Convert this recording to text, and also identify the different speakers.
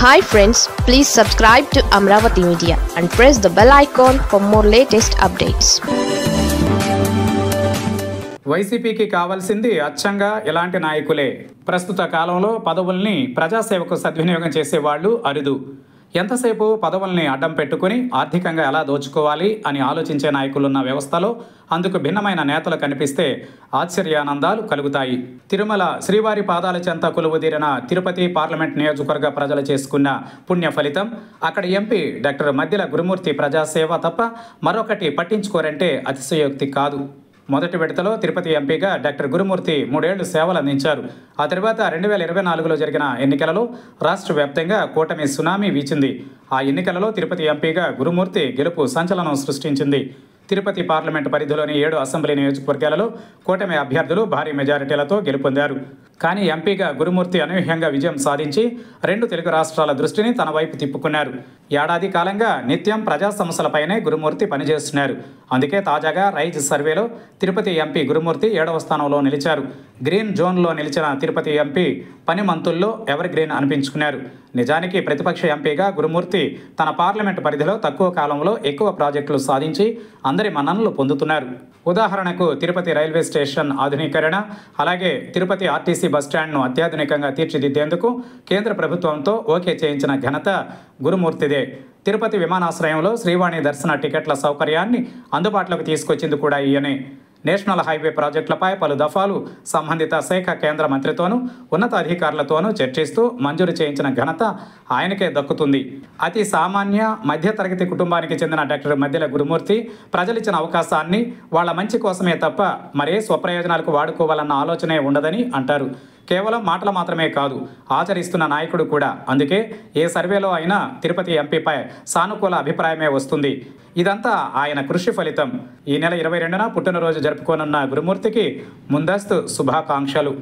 Speaker 1: Hi friends, please subscribe to Amravati Media and press the bell icon for more latest updates.
Speaker 2: వైసీపీకి కావాల్సింది అచ్చంగా ఇలాంటి నాయకులే. ప్రస్తుత కాలంలో పదవుల్ని ప్రజాసేవకు సద్వినియోగం చేసేవాళ్లు అరుదు. ఎంతసేపు పదవుల్ని అడ్డం పెట్టుకుని ఆర్థికంగా ఎలా దోచుకోవాలి అని ఆలోచించే నాయకులున్న వ్యవస్థలో అందుకు భిన్నమైన నేతలు కనిపిస్తే ఆశ్చర్యానందాలు కలుగుతాయి. తిరుమల శ్రీవారి పాదాల చెంత కొలువుదీరిన తిరుపతి పార్లమెంట్ నియోజకవర్గ ప్రజలు చేసుకున్న పుణ్య ఫలితం. అక్కడ ఎంపీ డాక్టర్ మద్దిల గురుమూర్తి ప్రజాసేవ తప్ప మరొకటి పట్టించుకోరంటే అతిశయోక్తి కాదు. మొదటి విడతలో తిరుపతి ఎంపీగా డాక్టర్ గురుమూర్తి 3 ఏళ్లు సేవలు అందించారు. ఆ తర్వాత 2024లో జరిగిన ఎన్నికలలో రాష్ట్ర వ్యాప్తంగా కూటమి సునామీ వీచింది. ఆ ఎన్నికలలో తిరుపతి ఎంపీగా గురుమూర్తి గెలుపు సంచలనం సృష్టించింది. తిరుపతి పార్లమెంటు పరిధిలోని 7 అసెంబ్లీ నియోజకవర్గాలలో కూటమి అభ్యర్థులు భారీ మెజారిటీలతో గెలుపొందారు. కానీ ఎంపీగా గురుమూర్తి అనూహ్యంగా విజయం సాధించి 2 తెలుగు రాష్ట్రాల దృష్టిని తన వైపు తిప్పుకున్నారు. ఏడాది కాలంగా నిత్యం ప్రజా సమస్యలపైనే గురుమూర్తి పనిచేస్తున్నారు. అందుకే తాజాగా రైజ్ సర్వేలో తిరుపతి ఎంపీ గురుమూర్తి 7వ స్థానంలో నిలిచారు. గ్రీన్ జోన్లో నిలిచిన తిరుపతి ఎంపీ పని మంతుల్లో ఎవర్ గ్రీన్ అనిపించుకున్నారు. నిజానికి ప్రతిపక్ష ఎంపీగా గురుమూర్తి తన పార్లమెంటు పరిధిలో తక్కువ కాలంలో ఎక్కువ ప్రాజెక్టులు సాధించి అందరి మన్ననలు పొందుతున్నారు. ఉదాహరణకు తిరుపతి రైల్వే స్టేషన్ ఆధునీకరణ, అలాగే తిరుపతి ఆర్టీసీ బస్టాండ్ను అత్యాధునికంగా తీర్చిదిద్దేందుకు కేంద్ర ప్రభుత్వంతో ఓకే చేయించిన ఘనత గురుమూర్తిదే. తిరుపతి విమానాశ్రయంలో శ్రీవాణి దర్శన టికెట్ల సౌకర్యాన్ని అందుబాటులోకి తీసుకొచ్చింది కూడా ఈయనే. నేషనల్ హైవే ప్రాజెక్టులపై పలు దఫాలు సంబంధిత శాఖ కేంద్ర మంత్రితోనూ ఉన్నతాధికారులతోనూ చర్చిస్తూ మంజూరు చేయించిన ఘనత ఆయనకే దక్కుతుంది. అతి సామాన్య మధ్యతరగతి కుటుంబానికి చెందిన డాక్టర్ మద్దిల గురుమూర్తి ప్రజలిచ్చిన అవకాశాన్ని వాళ్ళ మంచి కోసమే తప్ప మరే స్వప్రయోజనాలకు వాడుకోవాలన్న ఆలోచనే ఉండదని అంటారు. కేవలం మాటలు మాత్రమే కాదు, ఆచరిస్తున్న నాయకుడు కూడా. అందుకే ఏ సర్వేలో అయినా తిరుపతి ఎంపీపై సానుకూల అభిప్రాయమే వస్తుంది. ఇదంతా ఆయన కృషి ఫలితం. ఈ నెల 22న పుట్టినరోజు జరుపుకోనున్న గురుమూర్తికి ముందస్తు శుభాకాంక్షలు.